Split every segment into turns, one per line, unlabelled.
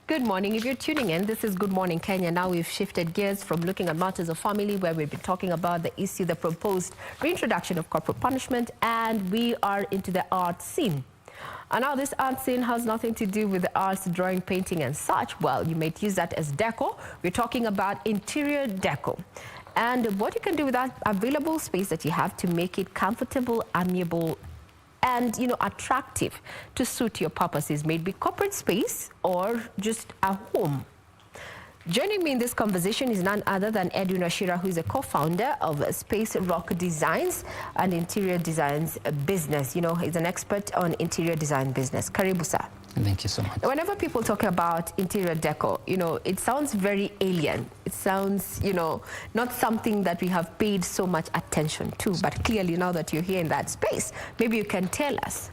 Good morning. If you're tuning in, this is Good Morning Kenya. Now we've shifted gears from looking at matters of family, where we've been talking about the issue, the proposed reintroduction of corporal punishment, and we are into the art scene. And now this art scene has nothing to do with the arts, drawing, painting and such. Well, you might use that as deco. We're talking about interior deco and what you can do with that available space that you have to make it comfortable, amiable, and attractive to suit your purposes, maybe corporate space or just a home. Joining me in this conversation is none other than Edwin Wachira, who is a co-founder of Space Rock Designs and Interior Designs Business. He's an expert on interior design business. Karibu, sir.
Thank you so much.
Whenever people talk about interior deco, it sounds very alien. It sounds, not something that we have paid so much attention to. But clearly, now that you're here in that space, maybe you can tell us,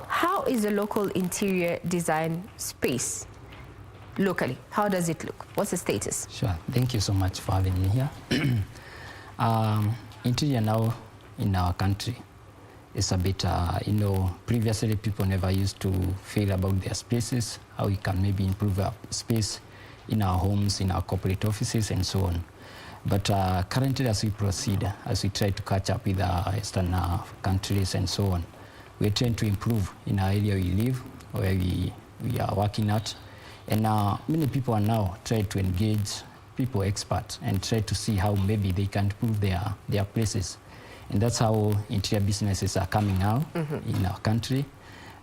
how is the local interior design space locally? How does it look? What's the status?
Sure. Thank you so much for having me here. Interior now in our country is a bit, previously people never used to feel about their spaces, how we can maybe improve our space in our homes, in our corporate offices and so on. But currently, as we proceed, as we try to catch up with our Western countries and so on, we're trying to improve in our area we live, where we are working at. And many people are now trying to engage people experts and try to see how maybe they can improve their places. And that's how interior businesses are coming out in our country.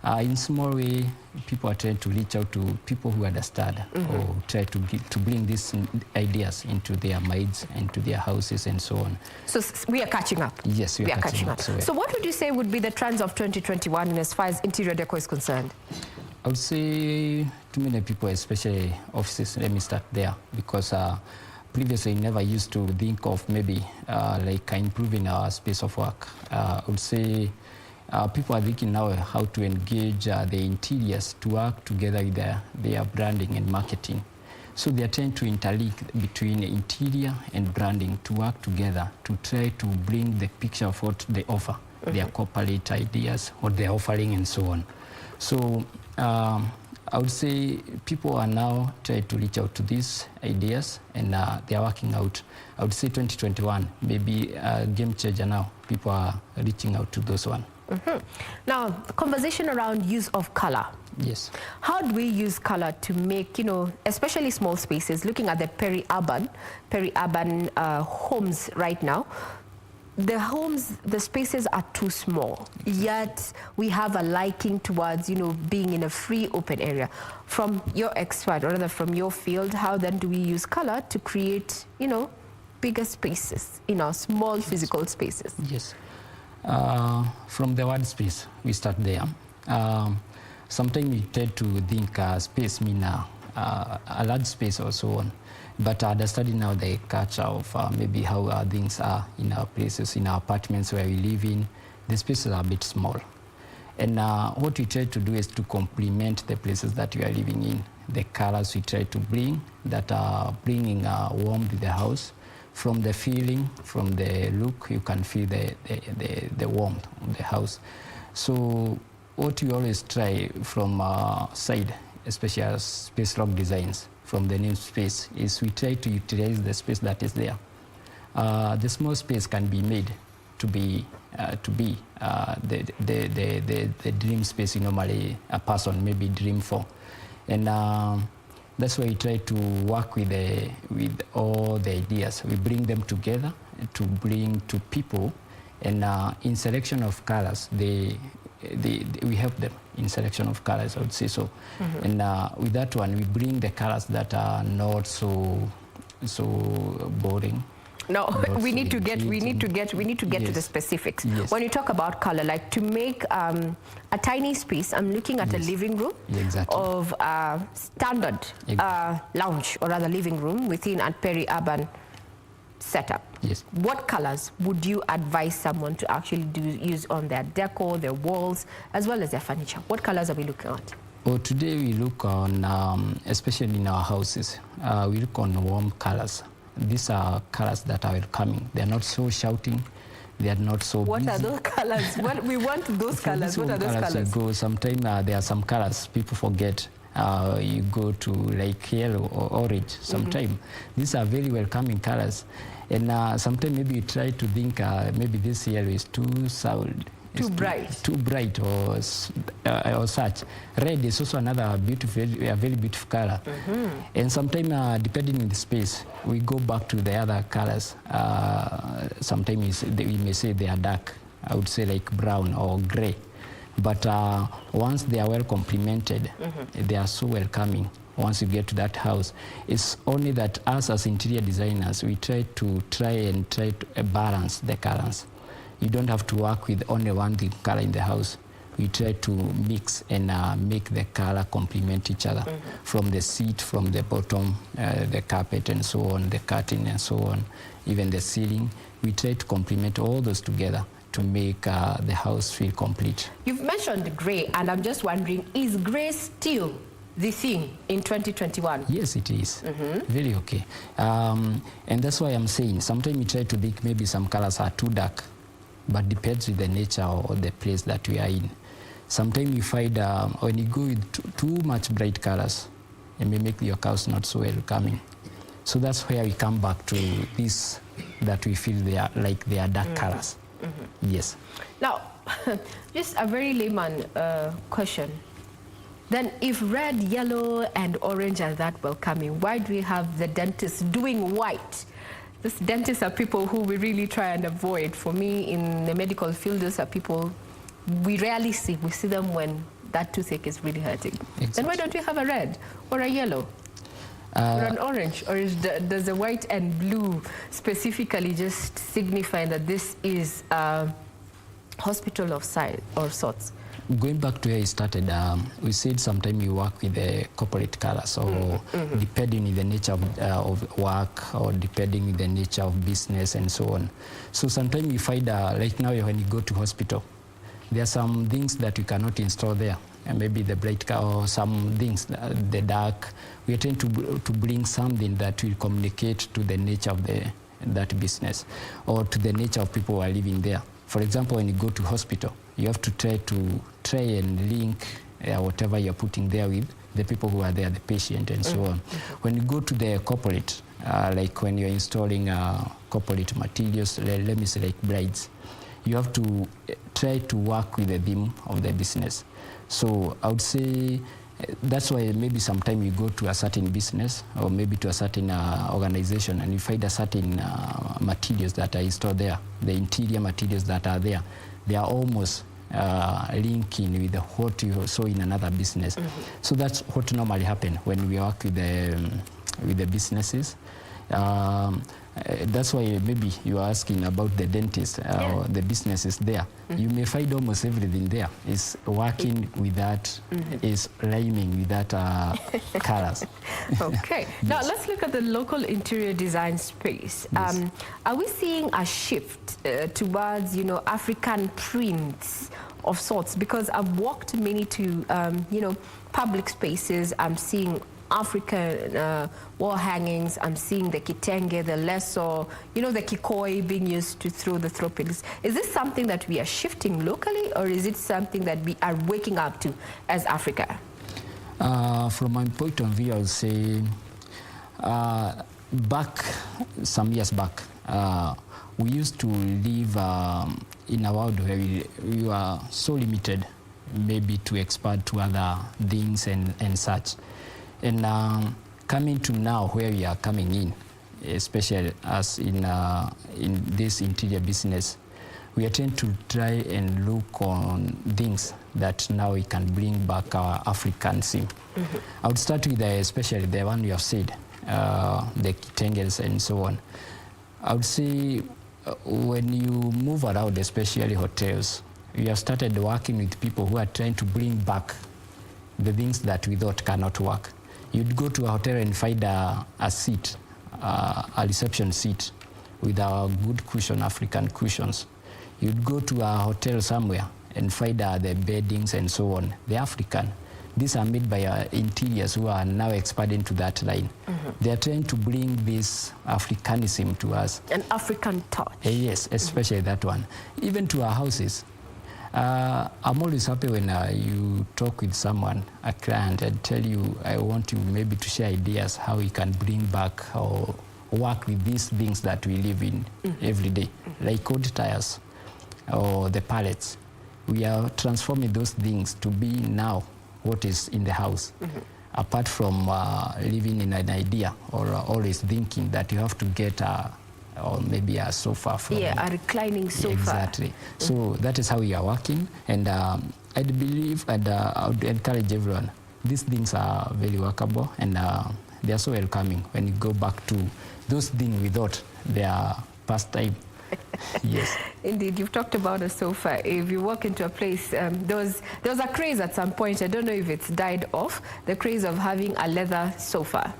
In small way, people are trying to reach out to people who understand or try to bring these ideas into their minds, into their houses and so on.
So we are catching up?
Yes, we are catching up.
So what would you say would be the trends of 2021 as far as interior deco is concerned?
I would say too many people, especially offices, let me start there, because previously never used to think of maybe like improving our space of work. I would say people are thinking now how to engage the interiors to work together with their branding and marketing. So they are trying to interlink between interior and branding to work together to try to bring the picture of what they offer, their corporate ideas, what they're offering and so on. So I would say people are now trying to reach out to these ideas and they are working out. I would say 2021, maybe a game changer now. People are reaching out to those one.
Now, conversation around use of color.
Yes.
How do we use color to make, especially small spaces, looking at the peri-urban homes right now? The homes, the spaces are too small, yet we have a liking towards, being in a free open area. From your expert, or rather from your field, how then do we use color to create, bigger spaces in our small physical spaces?
Yes. From the word space, we start there. Sometimes we tend to think space means a large space or so on. But understanding now the culture of maybe how things are in our places, in our apartments where we live in, the spaces are a bit small. And what we try to do is to complement the places that we are living in. The colors we try to bring that are bringing warmth to the house. From the feeling, from the look, you can feel the warmth of the house. So what we always try from our side, especially as Space Rock Designs, from the name space, is we try to utilize the space that is there. The small space can be made to be the dream space normally a person maybe dream for, and that's why we try to work with all the ideas. We bring them together to bring to people, and in selection of colors, we help them in selection of colors, I would say so. And with that one, we bring the colors that are not so boring.
No, we need to get to the specifics.
Yes.
When you talk about color, like to make a tiny space, I'm looking at a living room of standard lounge, or rather living room within a peri-urban setup.
Yes.
What colors would you advise someone to actually use on their decor, their walls, as well as their furniture? What colors are we looking at?
Well, today we look on, especially in our houses, we look on warm colors. These are colors that are welcoming. They're not so shouting. They are not so
What
busy.
are those colors? We want those colors. What are those colors?
Sometimes there are some colors people forget. You go to like yellow or orange sometimes. These are very welcoming colors. And sometimes maybe you try to think maybe this yellow is too sound.
Too bright
or such. Red is also another beautiful, a very beautiful color. And sometimes depending on the space, we go back to the other colors. Sometimes we may say they are dark. I would say like brown or gray. But once they are well complemented, they are so welcoming. Once you get to that house, it's only that us as interior designers, we try to balance the colors. You don't have to work with only one color in the house. We try to mix and make the color complement each other. From the seat, from the bottom, the carpet and so on, the curtain and so on, even the ceiling. We try to complement all those together to make the house feel complete.
You've mentioned gray, and I'm just wondering, is gray still the thing in 2021?
Yes, it is. Very okay. And that's why I'm saying sometimes we try to think maybe some colors are too dark, but depends with the nature or the place that we are in. Sometimes you find when you go with too much bright colors, it may make your house not so welcoming. So that's where we come back to this, that we feel they are like they are dark colors. Yes. Now,
just a very layman question. Then if red, yellow, and orange are that welcoming, why do we have the dentists doing white? These dentists are people who we really try and avoid. For me, in the medical field, those are people we rarely see. We see them when that toothache is really hurting. Exactly. Then why don't we have a red or a yellow or an orange? Or does the white and blue specifically just signify that this is a hospital of size or sorts?
Going back to where you started, we said sometimes you work with the corporate colors, or depending on the nature of work, or depending on the nature of business and so on. So sometimes you find, like now when you go to hospital, there are some things that you cannot install there. And maybe the bright color or some things, the dark. We are trying to bring something that will communicate to the nature of that business, or to the nature of people who are living there. For example, when you go to hospital, you have to try and link whatever you're putting there with the people who are there, the patient and so on. When you go to the corporate, like when you're installing corporate materials, let me say like brides, you have to try to work with the theme of the business. So I would say that's why maybe sometimes you go to a certain business or maybe to a certain organization and you find a certain materials that are installed there, the interior materials that are there, they are almost linking with what you saw in another business. So that's what normally happens when we work with the businesses. That's why maybe you are asking about the dentist or the businesses there. You may find almost everything there is working with that, is rhyming with that colors.
Okay. Now let's look at the local interior design space. Yes. Are we seeing a shift towards, African prints of sorts? Because I've walked many to, public spaces. I'm seeing African wall hangings. I'm seeing the kitenge, the leso, the kikoi being used to throw the throw pillows. Is this something that we are shifting locally, or is it something that we are waking up to as Africa?
From my point of view, I would say some years back, we used to live in a world where we were so limited maybe to expand to other things and such. And coming to now where we are coming in, especially as in this interior business, we are trying to try and look on things that now we can bring back our African theme. I would start with especially the one you have said, the kitenges and so on. I would say when you move around, especially hotels, we have started working with people who are trying to bring back the things that we thought cannot work. You'd go to a hotel and find a seat, a reception seat with a good cushion, African cushions. You'd go to a hotel somewhere and find the beddings and so on, the African. These are made by interiors who are now expanding to that line. They are trying to bring this Africanism to us.
An African touch.
Yes, especially that one. Even to our houses. I'm always happy when you talk with someone, a client, and tell you, I want you maybe to share ideas how we can bring back or work with these things that we live in every day, like cold tires or the pallets. We are transforming those things to be now what is in the house. Apart from living in an idea or always thinking that you have to get or maybe a sofa from
a reclining sofa.
Exactly. So that is how we are working, and I believe and I would encourage everyone. These things are very workable, and they are so welcoming when you go back to those things we thought they are past time. Yes.
Indeed, you've talked about a sofa. If you walk into a place, there was a craze at some point, I don't know if it's died off, the craze of having a leather sofa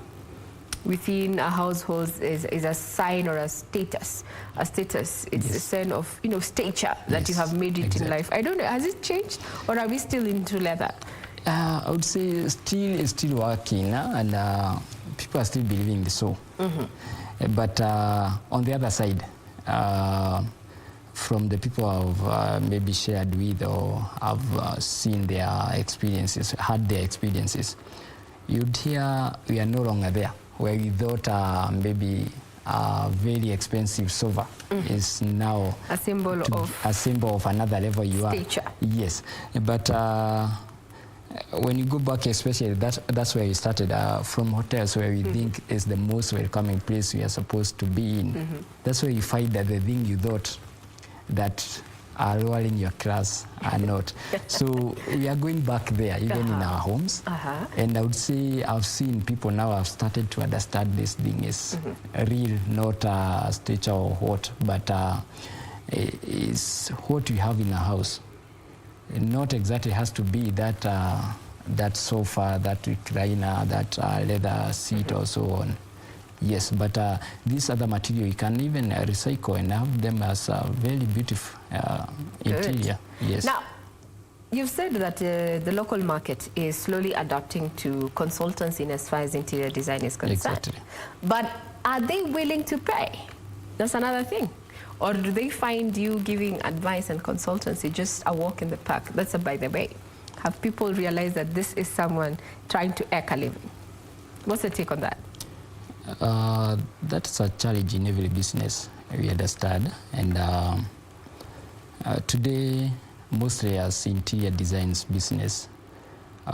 within a household is a sign or a status. A status, it's a sign of, you know, stature that you have made it in life. I don't know, has it changed, or are we still into leather?
I would say still working, and people are still believing so. But on the other side, from the people I've maybe shared with or have seen their experiences, had their experiences, you'd hear we are no longer there, where we thought maybe a very expensive sofa is now
a symbol
of another level you
stature.
are. Yes, but when you go back, especially that's where we started, from hotels, where we think is the most welcoming place we are supposed to be in. That's where you find that the thing you thought that are lowering your class are not. So we are going back there, even in our homes. And I would say I've seen people now have started to understand this thing is real, not a stature or what, but is what you have in a house. Not exactly has to be that that sofa, that recliner, that leather seat or so on. Yes, but this other material you can even recycle and have them as a very beautiful interior. Yes.
Now, you've said that the local market is slowly adapting to consultants in as far as interior design is concerned.
Exactly.
But are they willing to pay? That's another thing. Or do they find you giving advice and consultancy just a walk in the park? That's a by the way. Have people realized that this is someone trying to earn a living? What's the take on that?
That's a challenge in every business, we understand. And today, mostly as interior designs business,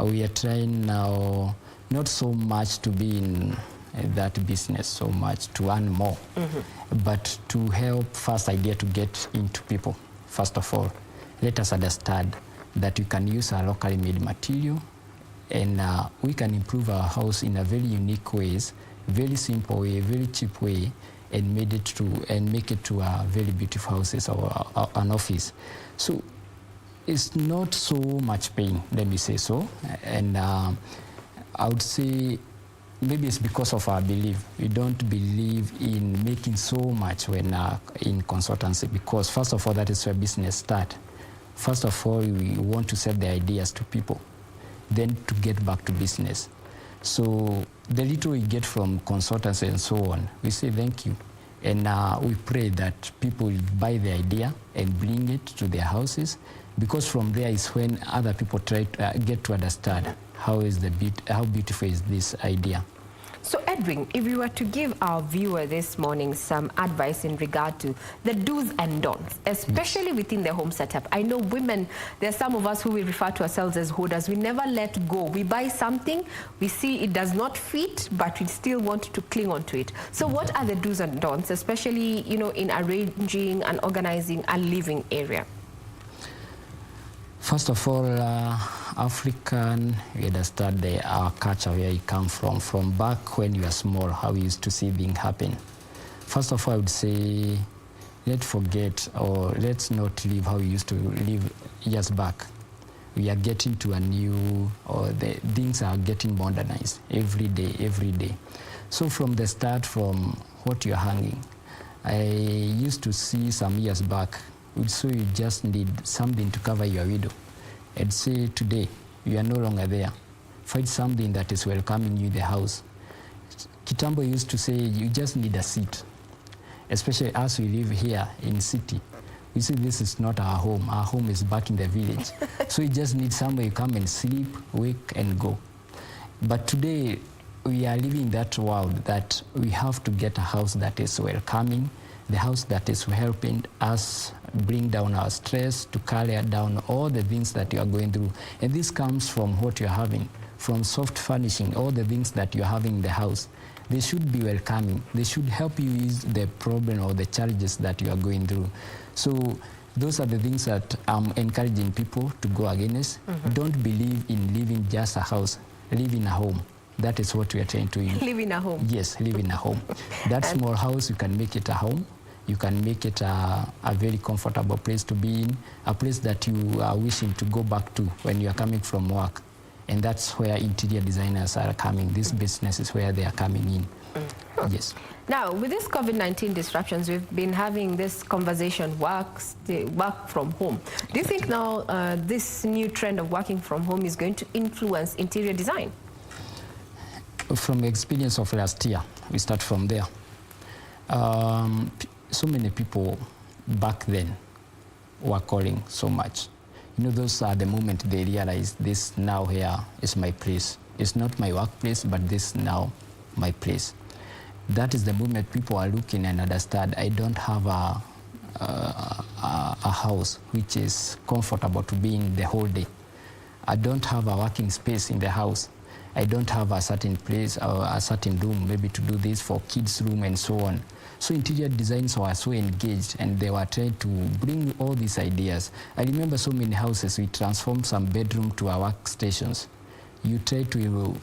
we are trying now not so much to be in that business so much to earn more, but to help first idea to get into people. First of all, let us understand that we can use our locally made material, and we can improve our house in a very unique ways, very simple way, very cheap way, and make it to a very beautiful houses or an office. So it's not so much pain, let me say so. And I would say maybe it's because of our belief. We don't believe in making so much when in consultancy, because first of all, that is where business starts. First of all, we want to sell the ideas to people, then to get back to business. So the little we get from consultancy and so on, we say thank you. And we pray that people will buy the idea and bring it to their houses, because from there is when other people try to get to understand how beautiful is this idea.
So Edwin, if you were to give our viewer this morning some advice in regard to the do's and don'ts, especially within the home setup. I know women, there are some of us who we refer to ourselves as hoarders. We never let go. We buy something, we see it does not fit, but we still want to cling on to it. So what are the do's and don'ts, especially, you know, in arranging and organizing a living area?
First of all, African, we understand our culture, where you come from back when you are small, how we used to see things happen. First of all, I would say, let's forget, or let's not live how we used to live years back. We are getting to a new, or the things are getting modernized every day. So from the start, from what you're hanging, I used to see some years back, so you just need something to cover your window. And say today, you are no longer there. Find something that is welcoming you in the house. Kitambo used to say you just need a seat. Especially as we live here in city, You see, this is not our home. Our home is back in the village. So you just need somewhere you come and sleep, wake, and go. But today, we are living that world that we have to get a house that is welcoming, the house that is helping us bring down our stress, to carry down all the things that you are going through. And this comes from what you're having, from soft furnishing, all the things that you're having in the house. They should be welcoming. They should help you ease the problem or the challenges that you are going through. So those are the things that I'm encouraging people to go against. Don't believe in living just a house. Live in a home. That is what we are trying to do.
Live in a home.
Yes, live in a home. That small house, you can make it a home. You can make it a very comfortable place to be in, a place that you are wishing to go back to when you are coming from work. And that's where interior designers are coming. This business is where they are coming in. Yes.
Now, with this COVID-19 disruptions, we've been having this conversation, work from home. Do you think now this new trend of working from home is going to influence interior design?
From the experience of last year, we start from there. So many people back then were calling so much. You know, those are the moment they realize this now here is my place. It's not my workplace, but this now my place. That is the moment people are looking and understand I don't have a house which is comfortable to be in the whole day. I don't have a working space in the house. I don't have a certain place or a certain room maybe to do this for kids' room and so on. So interior designers were so engaged and they were trying to bring all these ideas. I remember so many houses, we transformed some bedroom to our workstations. You try to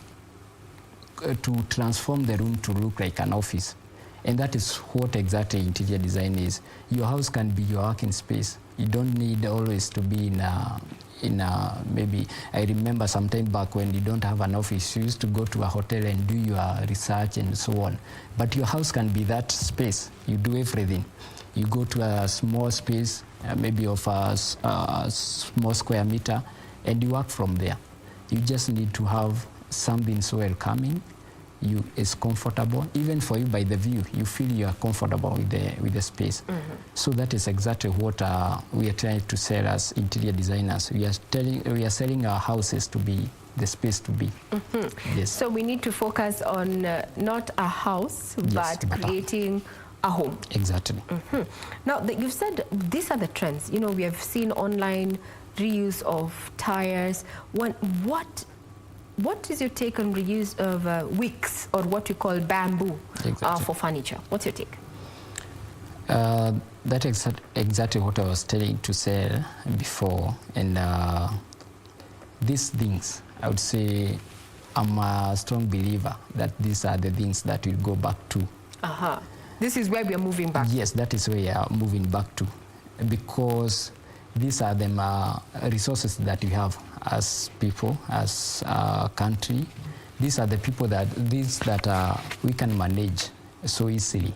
transform the room to look like an office. And that is what exactly interior design is. Your house can be your working space. You don't need always to be in a maybe, I remember some time back when you don't have an office, you used to go to a hotel and do your research and so on. But your house can be that space. You do everything. You go to a small space, maybe of a small square meter, and you work from there. You just need to have something so welcoming. It's comfortable, even for you by the view. You feel you are comfortable with the space. So that is exactly what we are trying to sell as interior designers. We are selling our houses to be the space to be. Yes. So
we need to focus on not a house,
yes,
but creating a home.
Exactly.
Now, you've said these are the trends. You know, we have seen online reuse of tires. What is your take on reuse of wicks, or what you call bamboo, for furniture? What's your take?
That is exactly what I was telling to sell before. And these things, I would say, I'm a strong believer that these are the things that will go back to.
This is where we are moving back.
Yes, that is where we are moving back to, because these are the resources that we have as people, as a country. These are the people that we can manage so easily.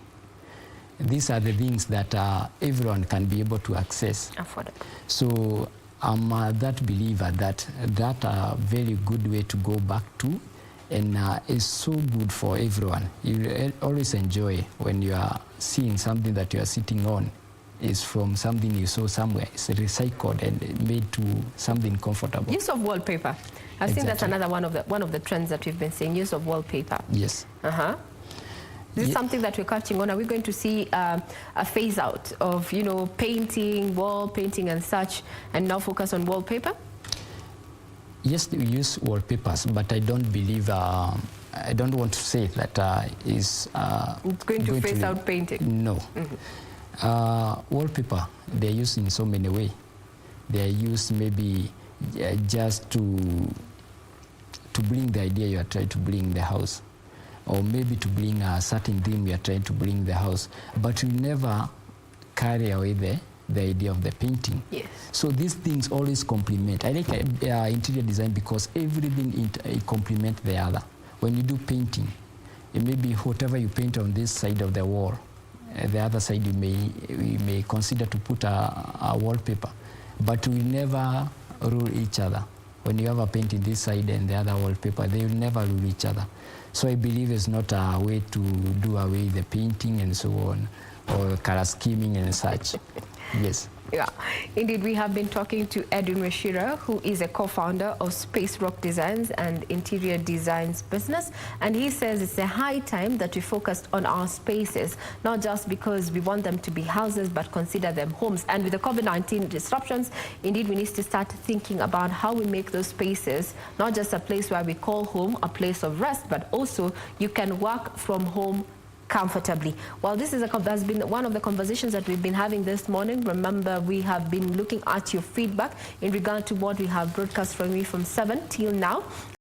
These are the things that everyone can be able to access.
Afford it.
So I'm that believer that a very good way to go back to, and is so good for everyone. You always enjoy when you are seeing something that you are sitting on is from something you saw somewhere. It's recycled and made to something comfortable.
Use of wallpaper. I think that's another one of the trends that we've been seeing. Use of wallpaper.
Yes.
This is something that we're catching on. Are we going to see a phase out of painting, wall painting and such, and now focus on wallpaper?
Yes, we use wallpapers, but I don't believe. I don't want to say that is
it's going to phase out painting.
No. Wallpaper, they're used in so many ways. They're used maybe just to bring the idea you are trying to bring in the house, or maybe to bring a certain theme you are trying to bring in the house, but you never carry away the idea of the painting.
Yes.
So these things always complement. I like interior design because everything complements the other. When you do painting, maybe whatever you paint on this side of the wall, the other side you may consider to put a wallpaper, but we never rule each other. When you have a painting this side and the other wallpaper, they will never rule each other. So I believe it's not a way to do away the painting and so on, or color scheming and such. Yes.
Yeah, indeed, we have been talking to Edwin Wachira, who is a co-founder of Space Rock Designs and Interior Designs business. And he says it's a high time that we focused on our spaces, not just because we want them to be houses, but consider them homes. And with the COVID-19 disruptions, indeed, we need to start thinking about how we make those spaces not just a place where we call home, a place of rest, but also you can work from home comfortably. Well, this has been one of the conversations that we've been having this morning. Remember, we have been looking at your feedback in regard to what we have broadcast from you from 7 till now.